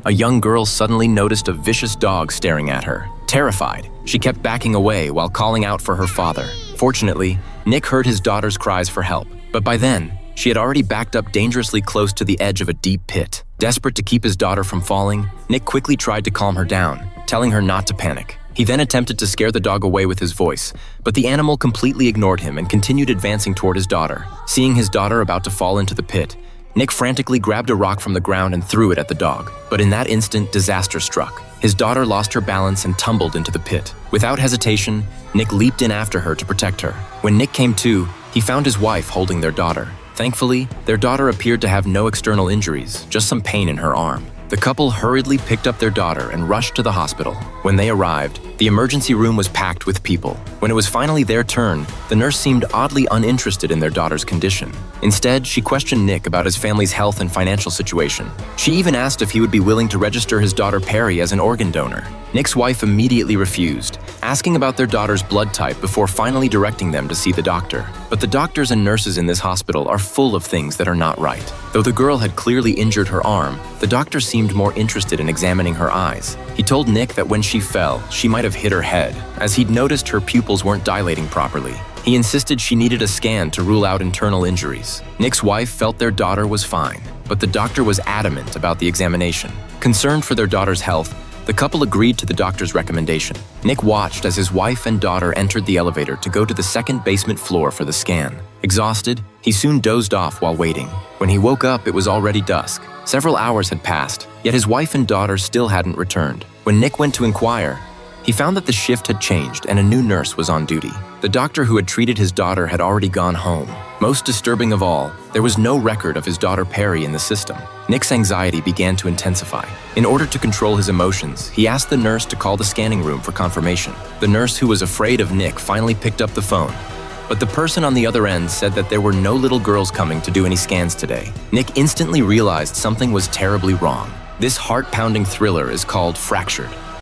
a young girl suddenly noticed a vicious dog staring at her. Terrified, she kept backing away while calling out for her father. Fortunately, Nick heard his daughter's cries for help, but by then, she had already backed up dangerously close to the edge of a deep pit. Desperate to keep his daughter from falling, Nick quickly tried to calm her down, telling her not to panic. He then attempted to scare the dog away with his voice, but the animal completely ignored him and continued advancing toward his daughter. Seeing his daughter about to fall into the pit, Nick frantically grabbed a rock from the ground and threw it at the dog. But in that instant, disaster struck. His daughter lost her balance and tumbled into the pit. Without hesitation, Nick leaped in after her to protect her. When Nick came to, he found his wife holding their daughter. Thankfully, their daughter appeared to have no external injuries, just some pain in her arm. The couple hurriedly picked up their daughter and rushed to the hospital. When they arrived, the emergency room was packed with people. When it was finally their turn, the nurse seemed oddly uninterested in their daughter's condition. Instead, she questioned Nick about his family's health and financial situation. She even asked if he would be willing to register his daughter Perry as an organ donor. Nick's wife immediately refused, asking about their daughter's blood type before finally directing them to see the doctor. But the doctors and nurses in this hospital are full of things that are not right. Though the girl had clearly injured her arm, the doctor seemed more interested in examining her eyes. He told Nick that when she fell, she might have hit her head, as he'd noticed her pupils weren't dilating properly. He insisted she needed a scan to rule out internal injuries. Nick's wife felt their daughter was fine, but the doctor was adamant about the examination. Concerned for their daughter's health, the couple agreed to the doctor's recommendation. Nick watched as his wife and daughter entered the elevator to go to the second basement floor for the scan. Exhausted, he soon dozed off while waiting. When he woke up, it was already dusk. Several hours had passed, yet his wife and daughter still hadn't returned. When Nick went to inquire, he found that the shift had changed and a new nurse was on duty. The doctor who had treated his daughter had already gone home. Most disturbing of all, there was no record of his daughter Perry in the system. Nick's anxiety began to intensify. In order to control his emotions, he asked the nurse to call the scanning room for confirmation. The nurse, who was afraid of Nick, finally picked up the phone. But the person on the other end said that there were no little girls coming to do any scans today. Nick instantly realized something was terribly wrong. This heart-pounding thriller is called Fractured.